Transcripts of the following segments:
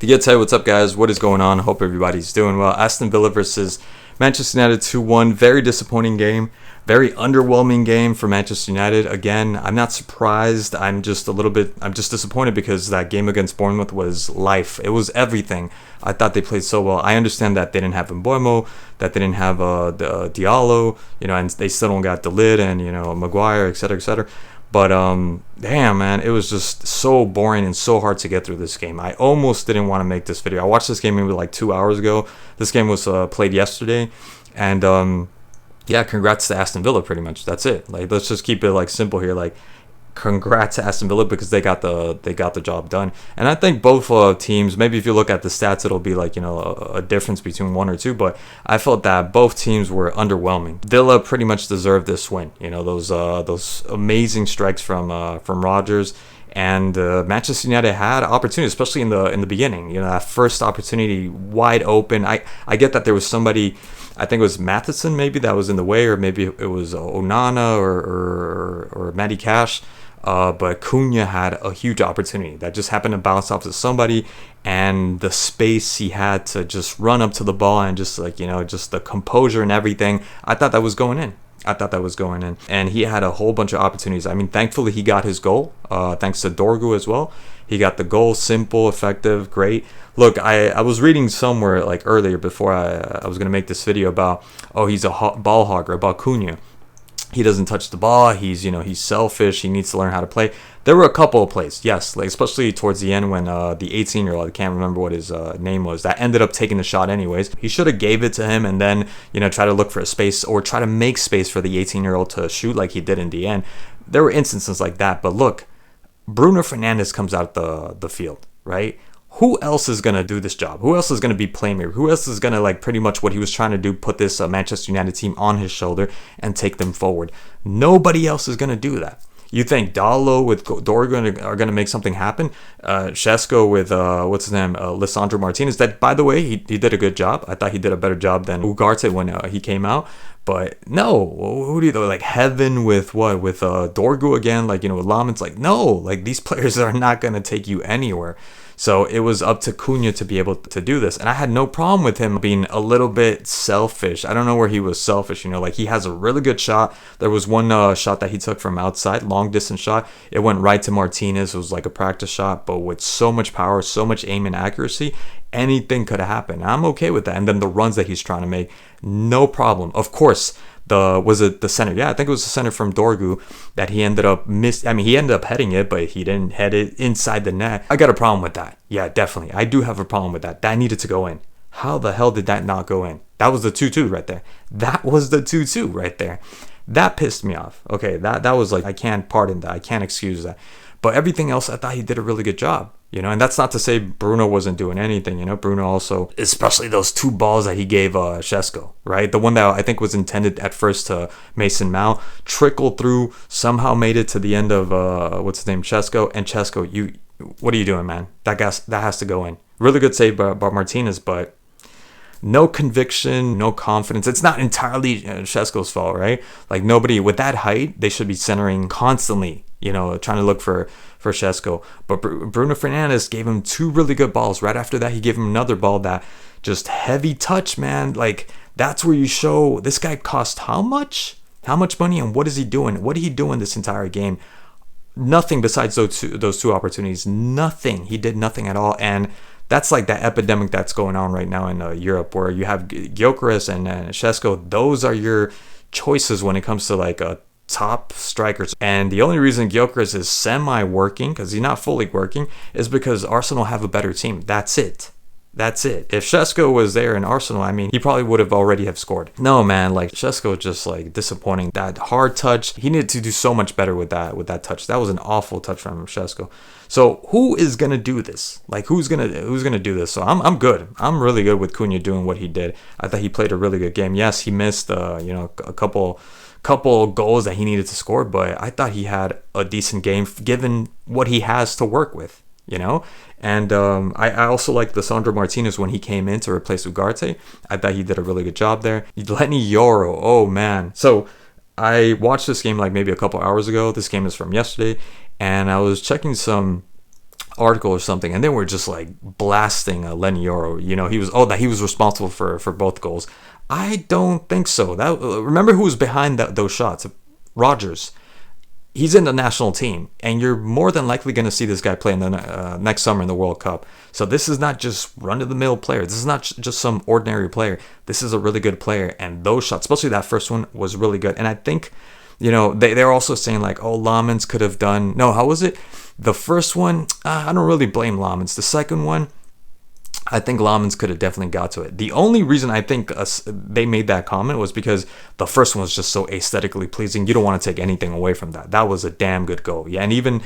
Hey, what's up, guys? What is going on? Hope everybody's doing well. Aston Villa versus Manchester United 2-1. Very disappointing game. Very underwhelming game for Manchester United. Again, I'm not surprised. I'm just disappointed because that game against Bournemouth was life. It was everything. I thought they played so well. I understand that they didn't have Mbeumo, that they didn't have the Diallo, and they still don't got De Ligt and, Maguire, etc., etc. But damn, man, it was just so boring and so hard to get through this game. I almost didn't want to make this video. I watched this game maybe like 2 hours ago. This game was played yesterday, and yeah, congrats to Aston Villa. Pretty much, that's it. Like, let's just keep it like simple here. Like, congrats to Aston Villa because they got the job done. And I think both teams, maybe if you look at the stats, it'll be like a difference between one or two. But I felt that both teams were underwhelming. Villa pretty much deserved this win. Those amazing strikes from Rodgers. And Manchester United had opportunities, especially in the beginning. That first opportunity wide open. I get that there was somebody, I think it was Matheson maybe, that was in the way, or maybe it was Onana or Matty Cash. But Cunha had a huge opportunity that just happened to bounce off to somebody, and the space he had to just run up to the ball and just just the composure and everything. I thought that was going in. And he had a whole bunch of opportunities. I mean, thankfully he got his goal, thanks to Dorgu as well. He got the goal, simple, effective, great. Look, I was reading somewhere like earlier before I was gonna make this video about, he's a ball hogger, about Cunha. He doesn't touch the ball. He's selfish. He needs to learn how to play. There were a couple of plays, yes, like especially towards the end when the 18-year-old, I can't remember what his name was, that ended up taking the shot anyways. He should have gave it to him and then try to look for a space or try to make space for the 18-year-old to shoot like he did in the end. There were instances like that, but look, Bruno Fernandes comes out the field, right? Who else is going to do this job? Who else is going to be playmaker? Who else is going to, like, pretty much what he was trying to do, put this Manchester United team on his shoulder and take them forward? Nobody else is going to do that. You think Dallo with Dorgu are going to make something happen? Šeško with, what's his name, Lisandro Martinez, that, by the way, he did a good job. I thought he did a better job than Ugarte when he came out. But no, who do you, like, Heaven with what? With Dorgu again, like, with Lamin's, like, no, like, these players are not going to take you anywhere. So it was up to Cunha to be able to do this. And I had no problem with him being a little bit selfish. I don't know where he was selfish, like he has a really good shot. There was one shot that he took from outside, long distance shot. It went right to Martinez. It was like a practice shot, but with so much power, so much aim and accuracy, anything could have happened. I'm okay with that. And then the runs that he's trying to make, no problem. Of course, was it the center? Yeah, I think it was the center from Dorgu that he ended up he ended up heading it, but he didn't head it inside the net. I got a problem with that. Yeah, definitely. I do have a problem with that. That needed to go in. How the hell did that not go in? That was the 2-2 right there. That was the 2-2 right there. That pissed me off. Okay, that was like, I can't pardon that. I can't excuse that. But everything else, I thought he did a really good job. And that's not to say Bruno wasn't doing anything. Bruno also, especially those two balls that he gave Šeško, right? The one that I think was intended at first to Mason Mount, trickled through, somehow made it to the end of, what's his name, Šeško. And Šeško, what are you doing, man? That has to go in. Really good save by Martinez, but no conviction, no confidence. It's not entirely Šeško's fault, right? Like, nobody with that height, they should be centering constantly, trying to look for Šeško. But Bruno Fernandes gave him two really good balls. Right after that, he gave him another ball that just heavy touch, man. Like, that's where you show this guy cost how much? How much money, and what is he doing? What did he do in this entire game? Nothing besides those two opportunities. Nothing. He did nothing at all. And that's like that epidemic that's going on right now in Europe, where you have Gyökeres and Šeško. Those are your choices when it comes to like top strikers. And the only reason Gyökeres is semi-working, because he's not fully working, is because Arsenal have a better team. That's it. If Šeško was there in Arsenal, he probably would have already have scored. No, man, like, Šeško just like disappointing. That hard touch, he needed to do so much better with that touch. That was an awful touch from Šeško. So who is gonna do this? Like, who's gonna do this? So I'm good. I'm really good with Cunha doing what he did. I thought he played a really good game. Yes, he missed a couple goals that he needed to score, but I thought he had a decent game given what he has to work with. And I also like Lisandro Martinez when he came in to replace Ugarte. I thought he did a really good job there. Lenny Yoro, oh man. So I watched this game like maybe a couple hours ago. This game is from yesterday, and I was checking some article or something, and they were just like blasting Lenny Yoro. That he was responsible for both goals. I don't think so. Remember who was behind those shots? Rogers. He's in the national team, and you're more than likely going to see this guy play in the next summer in the World Cup. So this is not just run-of-the-mill player. This is not just some ordinary player. This is a really good player, and those shots, especially that first one, was really good. And I think, they're also saying like, oh, Lamens could have done. No, how was it? The first one, I don't really blame Lamens. The second one, I think Lamens could have definitely got to it. The only reason I think they made that comment was because the first one was just so aesthetically pleasing. You don't want to take anything away from that. That was a damn good goal. Yeah, and even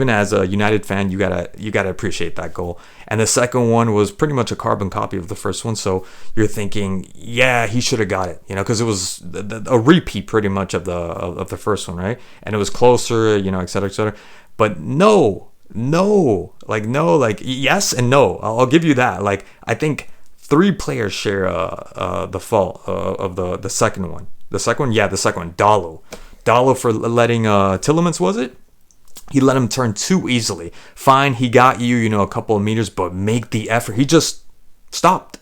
as a United fan, you gotta appreciate that goal. And the second one was pretty much a carbon copy of the first one. So you're thinking, yeah, he should have got it. Because it was a repeat pretty much of the first one, right? And it was closer, et cetera, et cetera. But no, yes and no. I'll give you that. Like, I think 3 players share the fault of the second one. The second one, Dallo for letting Tillemans, was it? He let him turn too easily. Fine, he got you, a couple of meters, but make the effort. He just stopped,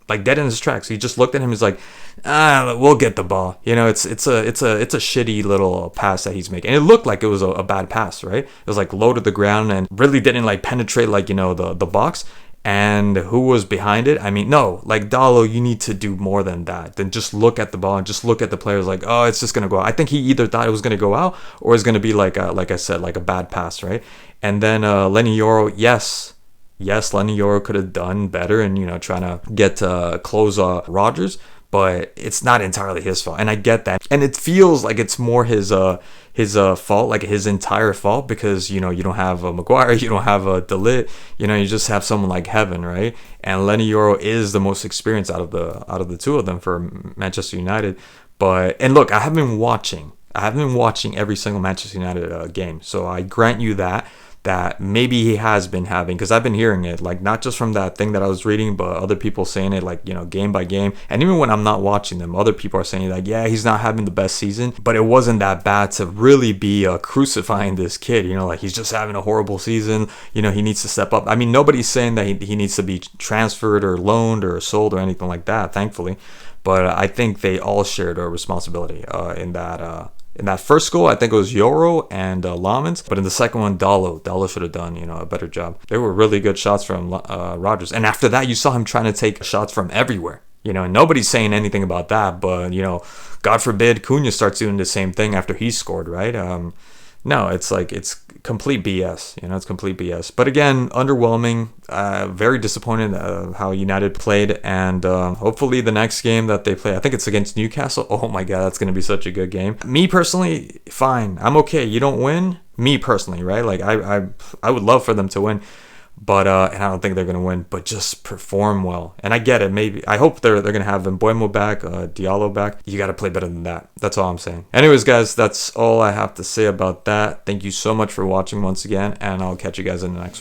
like dead in his tracks. He just looked at him. He's like, we'll get the ball. It's a shitty little pass that he's making. And it looked like it was a bad pass, right? It was like low to the ground and really didn't like penetrate like the box. And who was behind it? I mean, no, like Dallo, you need to do more than that. Than just look at the ball and just look at the players like, oh, it's just gonna go out. I think he either thought it was gonna go out or it's gonna be like I said, like a bad pass, right? And then Lenny Yoro, yes, Lenny Yoro could have done better and trying to get close Rogers, but it's not entirely his fault, and I get that. And it feels like it's more his fault, like his entire fault, because you don't have a Maguire, you don't have a De Ligt, you just have someone like Heaven, right? And Lenny Yoro is the most experienced out of the two of them for Manchester United. And look, I have been watching every single Manchester United game, so I grant you that maybe he has been having, because I've been hearing it, like not just from that thing that I was reading, but other people saying it, like game by game. And even when I'm not watching them, other people are saying like, yeah, he's not having the best season, but it wasn't that bad to really be crucifying this kid. Like he's just having a horrible season. He needs to step up. I mean, nobody's saying that he needs to be transferred or loaned or sold or anything like that, thankfully. But I think they all shared a responsibility in that. In that first goal, I think it was Yoro and Lamens, but in the second one, Dallo should have done a better job. They were really good shots from Rogers, and after that, you saw him trying to take shots from everywhere. And nobody's saying anything about that, but God forbid Cunha starts doing the same thing after he scored, right? No, it's complete BS. It's complete BS. But again, underwhelming. Very disappointed how United played, and hopefully the next game that they play, I think it's against Newcastle. Oh my God, that's gonna be such a good game. Me personally, fine. I'm okay. You don't win. Me personally, right? Like I would love for them to win. But and I don't think they're gonna win, but just perform well. And I get it. Maybe I hope they're gonna have Mbeumo back, Diallo back. You gotta play better than that. That's all I'm saying. Anyways, guys, that's all I have to say about that. Thank you so much for watching once again, and I'll catch you guys in the next one.